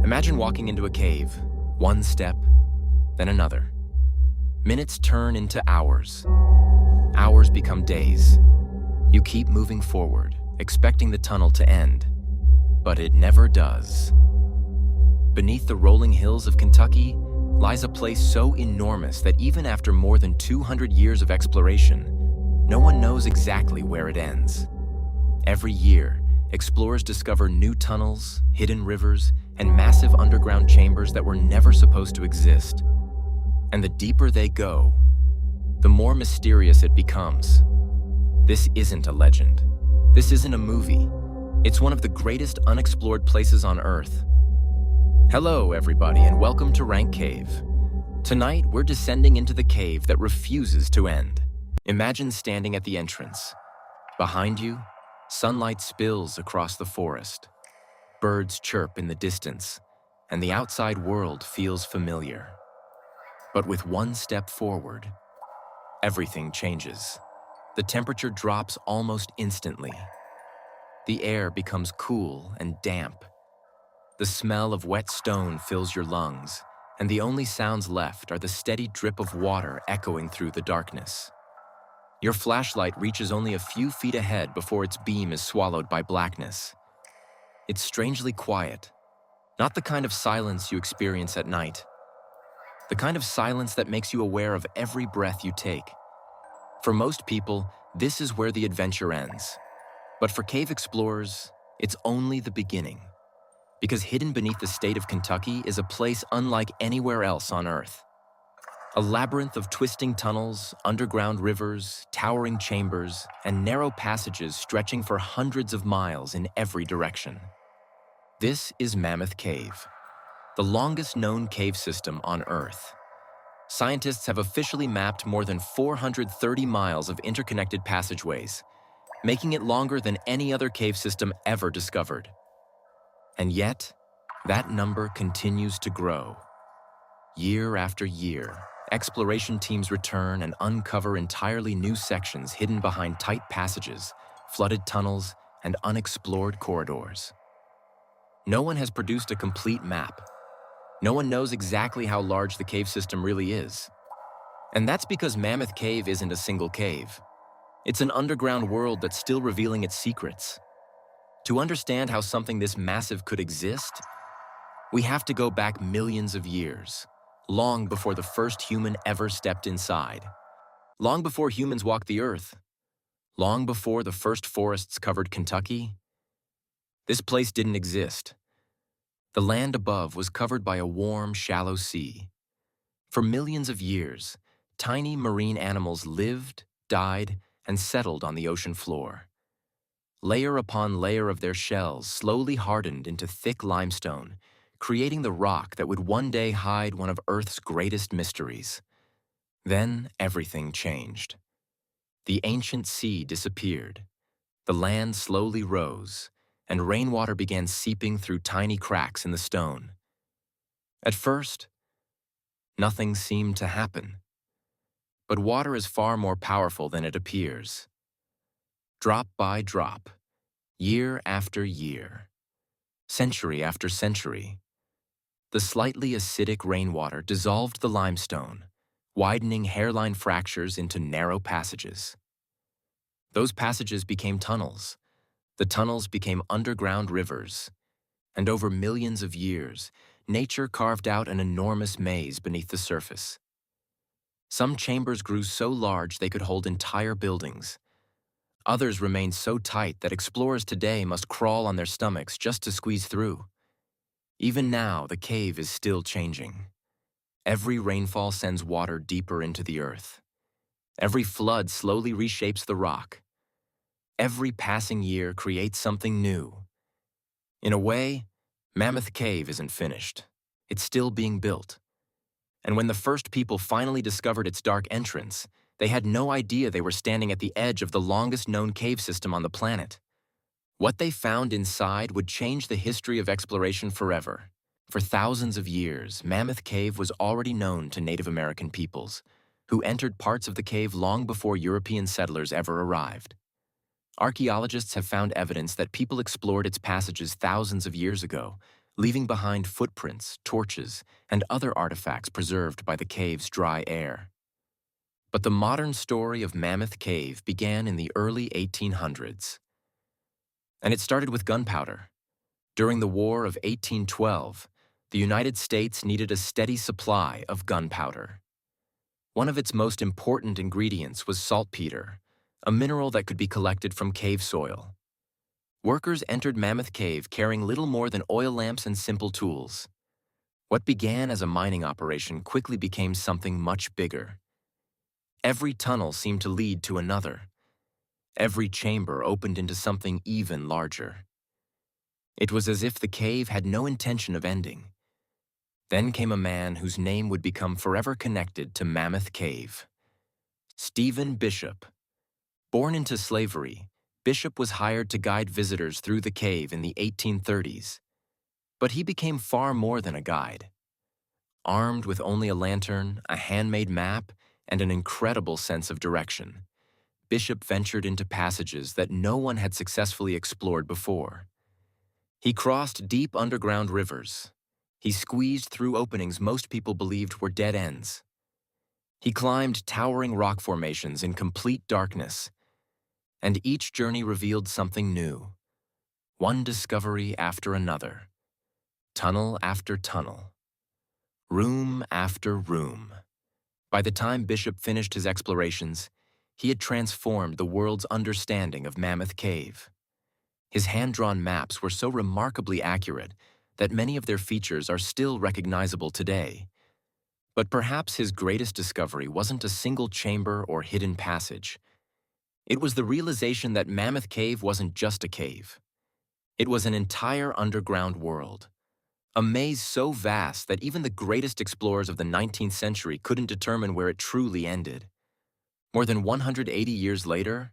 Imagine walking into a cave, one step, then another. Minutes turn into hours. Hours become days. You keep moving forward, expecting the tunnel to end, but it never does. Beneath the rolling hills of Kentucky lies a place so enormous that even after more than 200 years of exploration, no one knows exactly where it ends. Every year, explorers discover new tunnels, hidden rivers, and massive underground chambers that were never supposed to exist. And the deeper they go, the more mysterious it becomes. This isn't a legend. This isn't a movie. It's one of the greatest unexplored places on Earth. Hello, everybody, and welcome to Rank Cave. Tonight, we're descending into the cave that refuses to end. Imagine standing at the entrance. Behind you, sunlight spills across the forest. Birds chirp in the distance, and the outside world feels familiar. But with one step forward, everything changes. The temperature drops almost instantly. The air becomes cool and damp. The smell of wet stone fills your lungs, and the only sounds left are the steady drip of water echoing through the darkness. Your flashlight reaches only a few feet ahead before its beam is swallowed by blackness. It's strangely quiet, not the kind of silence you experience at night. The kind of silence that makes you aware of every breath you take. For most people, this is where the adventure ends. But for cave explorers, it's only the beginning. Because hidden beneath the state of Kentucky is a place unlike anywhere else on Earth. A labyrinth of twisting tunnels, underground rivers, towering chambers, and narrow passages stretching for hundreds of miles in every direction. This is Mammoth Cave, the longest known cave system on Earth. Scientists have officially mapped more than 430 miles of interconnected passageways, making it longer than any other cave system ever discovered. And yet, that number continues to grow. Year after year, exploration teams return and uncover entirely new sections hidden behind tight passages, flooded tunnels, and unexplored corridors. No one has produced a complete map. No one knows exactly how large the cave system really is. And that's because Mammoth Cave isn't a single cave. It's an underground world that's still revealing its secrets. To understand how something this massive could exist, we have to go back millions of years, long before the first human ever stepped inside, long before humans walked the earth, long before the first forests covered Kentucky. This place didn't exist. The land above was covered by a warm, shallow sea. For millions of years, tiny marine animals lived, died, and settled on the ocean floor. Layer upon layer of their shells slowly hardened into thick limestone, creating the rock that would one day hide one of Earth's greatest mysteries. Then everything changed. The ancient sea disappeared. The land slowly rose, and rainwater began seeping through tiny cracks in the stone. At first, nothing seemed to happen. But water is far more powerful than it appears. Drop by drop, year after year, century after century, the slightly acidic rainwater dissolved the limestone, widening hairline fractures into narrow passages. Those passages became tunnels. The tunnels became underground rivers. And over millions of years, nature carved out an enormous maze beneath the surface. Some chambers grew so large they could hold entire buildings. Others remained so tight that explorers today must crawl on their stomachs just to squeeze through. Even now, the cave is still changing. Every rainfall sends water deeper into the earth. Every flood slowly reshapes the rock. Every passing year creates something new. In a way, Mammoth Cave isn't finished. It's still being built. And when the first people finally discovered its dark entrance, they had no idea they were standing at the edge of the longest known cave system on the planet. What they found inside would change the history of exploration forever. For thousands of years, Mammoth Cave was already known to Native American peoples, who entered parts of the cave long before European settlers ever arrived. Archaeologists have found evidence that people explored its passages thousands of years ago, leaving behind footprints, torches, and other artifacts preserved by the cave's dry air. But the modern story of Mammoth Cave began in the early 1800s. And it started with gunpowder. During the War of 1812, the United States needed a steady supply of gunpowder. One of its most important ingredients was saltpeter, a mineral that could be collected from cave soil. Workers entered Mammoth Cave carrying little more than oil lamps and simple tools. What began as a mining operation quickly became something much bigger. Every tunnel seemed to lead to another. Every chamber opened into something even larger. It was as if the cave had no intention of ending. Then came a man whose name would become forever connected to Mammoth Cave. Stephen Bishop. Born into slavery, Bishop was hired to guide visitors through the cave in the 1830s. But he became far more than a guide. Armed with only a lantern, a handmade map, and an incredible sense of direction, Bishop ventured into passages that no one had successfully explored before. He crossed deep underground rivers. He squeezed through openings most people believed were dead ends. He climbed towering rock formations in complete darkness. And each journey revealed something new. One discovery after another. Tunnel after tunnel. Room after room. By the time Bishop finished his explorations, he had transformed the world's understanding of Mammoth Cave. His hand-drawn maps were so remarkably accurate that many of their features are still recognizable today. But perhaps his greatest discovery wasn't a single chamber or hidden passage. It was the realization that Mammoth Cave wasn't just a cave. It was an entire underground world. A maze so vast that even the greatest explorers of the 19th century couldn't determine where it truly ended. More than 180 years later,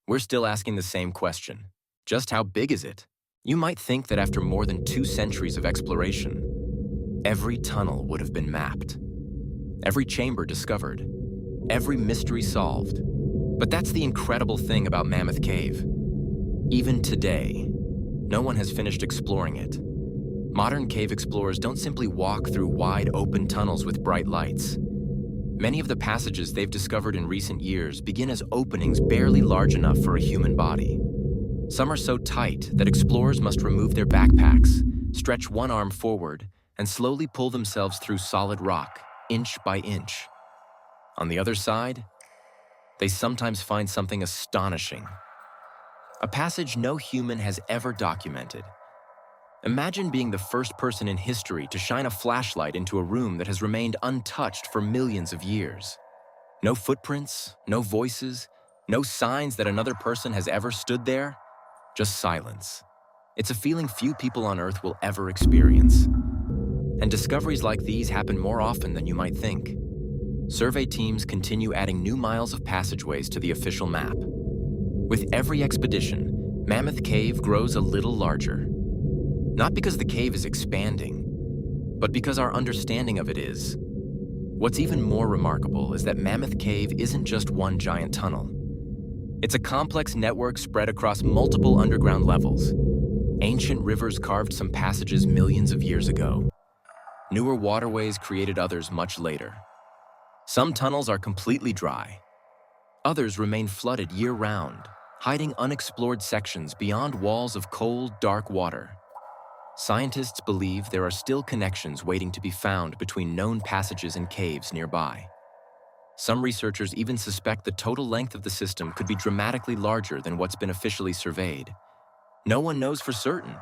we're still asking the same question. Just how big is it? You might think that after more than 2 centuries of exploration, every tunnel would have been mapped, every chamber discovered, every mystery solved. But that's the incredible thing about Mammoth Cave. Even today, no one has finished exploring it. Modern cave explorers don't simply walk through wide open tunnels with bright lights. Many of the passages they've discovered in recent years begin as openings barely large enough for a human body. Some are so tight that explorers must remove their backpacks, stretch one arm forward, and slowly pull themselves through solid rock, inch by inch. On the other side, they sometimes find something astonishing. A passage no human has ever documented. Imagine being the first person in history to shine a flashlight into a room that has remained untouched for millions of years. No footprints, no voices, no signs that another person has ever stood there, just silence. It's a feeling few people on Earth will ever experience. And discoveries like these happen more often than you might think. Survey teams continue adding new miles of passageways to the official map. With every expedition, Mammoth Cave grows a little larger. Not because the cave is expanding, but because our understanding of it is. What's even more remarkable is that Mammoth Cave isn't just one giant tunnel. It's a complex network spread across multiple underground levels. Ancient rivers carved some passages millions of years ago. Newer waterways created others much later. Some tunnels are completely dry. Others remain flooded year-round, hiding unexplored sections beyond walls of cold, dark water. Scientists believe there are still connections waiting to be found between known passages and caves nearby. Some researchers even suspect the total length of the system could be dramatically larger than what's been officially surveyed. No one knows for certain,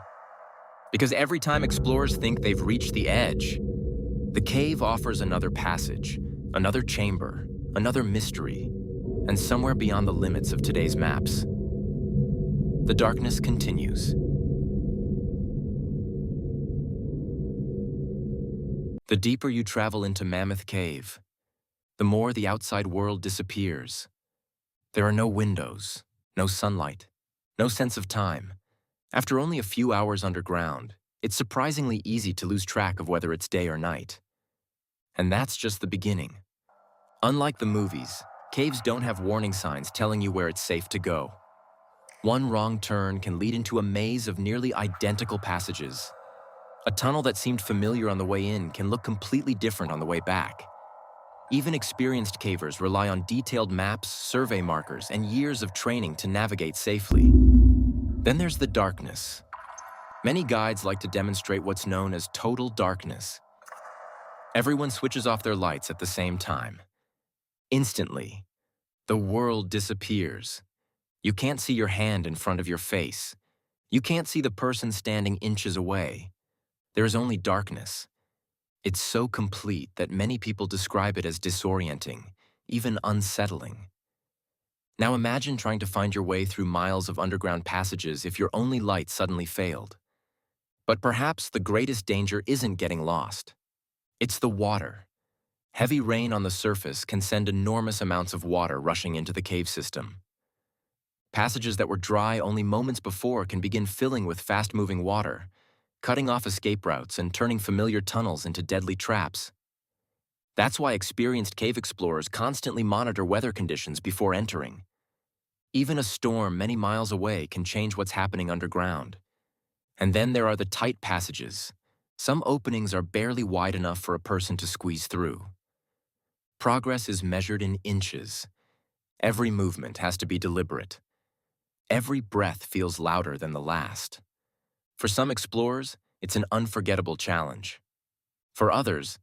because every time explorers think they've reached the edge, the cave offers another passage, another chamber, another mystery, and somewhere beyond the limits of today's maps. The darkness continues. The deeper you travel into Mammoth Cave, the more the outside world disappears. There are no windows, no sunlight, no sense of time. After only a few hours underground, it's surprisingly easy to lose track of whether it's day or night. And that's just the beginning. Unlike the movies, caves don't have warning signs telling you where it's safe to go. One wrong turn can lead into a maze of nearly identical passages. A tunnel that seemed familiar on the way in can look completely different on the way back. Even experienced cavers rely on detailed maps, survey markers, and years of training to navigate safely. Then there's the darkness. Many guides like to demonstrate what's known as total darkness. Everyone switches off their lights at the same time. Instantly, the world disappears. You can't see your hand in front of your face. You can't see the person standing inches away. There is only darkness. It's so complete that many people describe it as disorienting, even unsettling. Now imagine trying to find your way through miles of underground passages if your only light suddenly failed. But perhaps the greatest danger isn't getting lost. It's the water. Heavy rain on the surface can send enormous amounts of water rushing into the cave system. Passages that were dry only moments before can begin filling with fast-moving water, cutting off escape routes and turning familiar tunnels into deadly traps. That's why experienced cave explorers constantly monitor weather conditions before entering. Even a storm many miles away can change what's happening underground. And then there are the tight passages. Some openings are barely wide enough for a person to squeeze through. Progress is measured in inches. Every movement has to be deliberate. Every breath feels louder than the last. For some explorers, it's an unforgettable challenge. For others,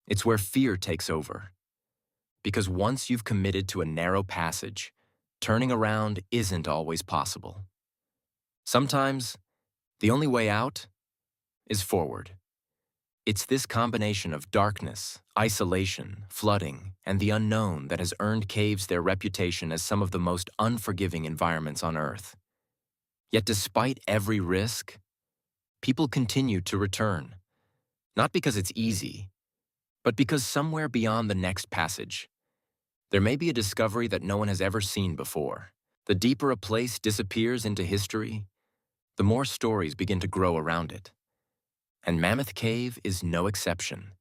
it's where fear takes over. Because once you've committed to a narrow passage, turning around isn't always possible. Sometimes, the only way out is forward. It's this combination of darkness, isolation, flooding, and the unknown that has earned caves their reputation as some of the most unforgiving environments on Earth. Yet despite every risk, people continue to return. Not because it's easy, but because somewhere beyond the next passage, there may be a discovery that no one has ever seen before. The deeper a place disappears into history, the more stories begin to grow around it. And Mammoth Cave is no exception.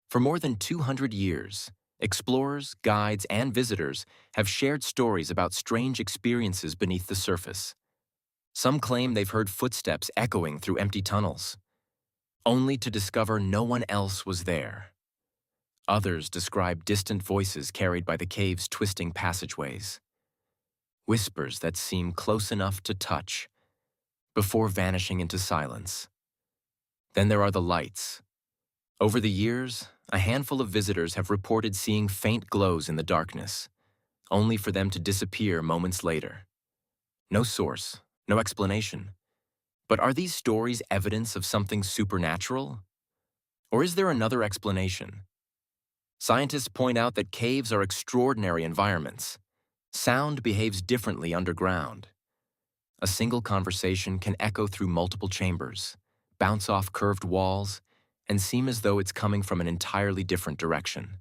For more than 200 years, explorers, guides, and visitors have shared stories about strange experiences beneath the surface. Some claim they've heard footsteps echoing through empty tunnels, only to discover no one else was there. Others describe distant voices carried by the cave's twisting passageways, whispers that seem close enough to touch before vanishing into silence. Then there are the lights. Over the years, a handful of visitors have reported seeing faint glows in the darkness, only for them to disappear moments later. No source, no explanation. But are these stories evidence of something supernatural? Or is there another explanation? Scientists point out that caves are extraordinary environments. Sound behaves differently underground. A single conversation can echo through multiple chambers, bounce off curved walls, and seem as though it's coming from an entirely different direction.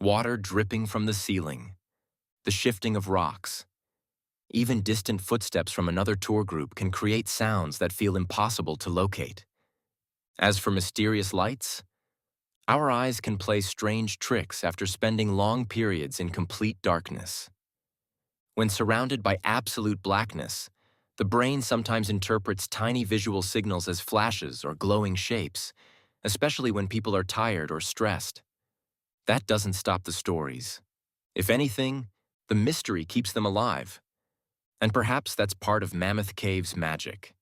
Water dripping from the ceiling, the shifting of rocks, even distant footsteps from another tour group can create sounds that feel impossible to locate. As for mysterious lights, our eyes can play strange tricks after spending long periods in complete darkness. When surrounded by absolute blackness, the brain sometimes interprets tiny visual signals as flashes or glowing shapes, especially when people are tired or stressed. That doesn't stop the stories. If anything, the mystery keeps them alive. And perhaps that's part of Mammoth Cave's magic.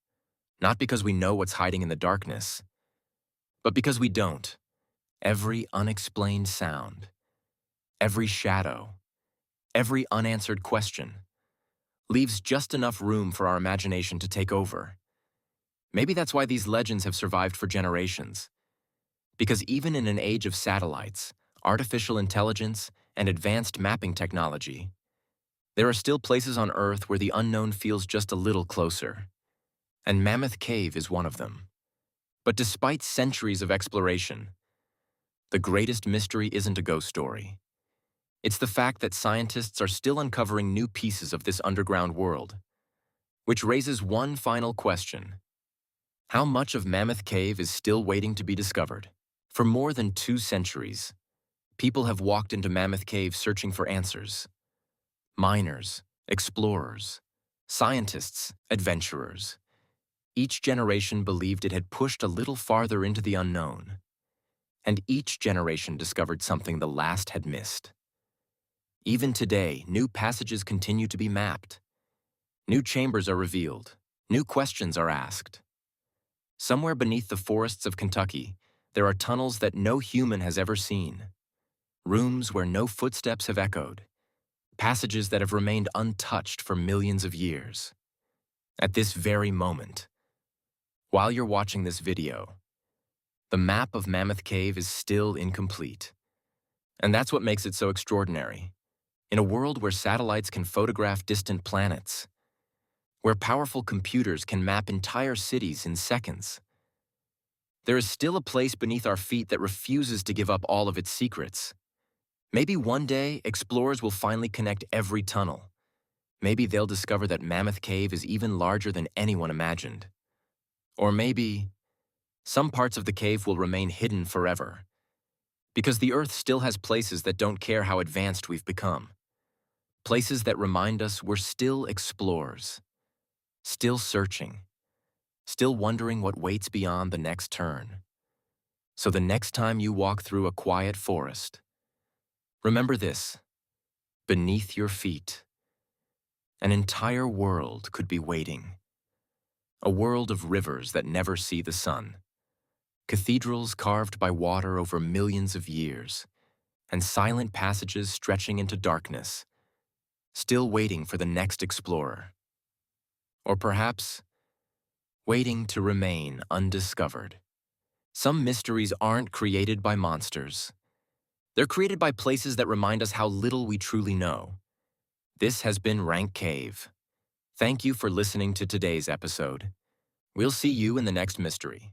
Not because we know what's hiding in the darkness, but because we don't. Every unexplained sound, every shadow, every unanswered question leaves just enough room for our imagination to take over. Maybe that's why these legends have survived for generations. Because even in an age of satellites, artificial intelligence, and advanced mapping technology, there are still places on Earth where the unknown feels just a little closer. And Mammoth Cave is one of them. But despite centuries of exploration, the greatest mystery isn't a ghost story. It's the fact that scientists are still uncovering new pieces of this underground world. Which raises one final question. How much of Mammoth Cave is still waiting to be discovered? For more than 2 centuries, people have walked into Mammoth Cave searching for answers. Miners, explorers, scientists, adventurers. Each generation believed it had pushed a little farther into the unknown, and each generation discovered something the last had missed. Even today, new passages continue to be mapped. New chambers are revealed. New questions are asked. Somewhere beneath the forests of Kentucky, there are tunnels that no human has ever seen. Rooms where no footsteps have echoed. Passages that have remained untouched for millions of years. At this very moment, while you're watching this video, the map of Mammoth Cave is still incomplete. And that's what makes it so extraordinary. In a world where satellites can photograph distant planets, where powerful computers can map entire cities in seconds, there is still a place beneath our feet that refuses to give up all of its secrets. Maybe one day, explorers will finally connect every tunnel. Maybe they'll discover that Mammoth Cave is even larger than anyone imagined. Or maybe some parts of the cave will remain hidden forever, because the Earth still has places that don't care how advanced we've become. Places that remind us we're still explorers, still searching, still wondering what waits beyond the next turn. So the next time you walk through a quiet forest, remember this: beneath your feet, an entire world could be waiting. A world of rivers that never see the sun, cathedrals carved by water over millions of years, and silent passages stretching into darkness, still waiting for the next explorer. Or perhaps, waiting to remain undiscovered. Some mysteries aren't created by monsters. They're created by places that remind us how little we truly know. This has been Rank Cave. Thank you for listening to today's episode. We'll see you in the next mystery.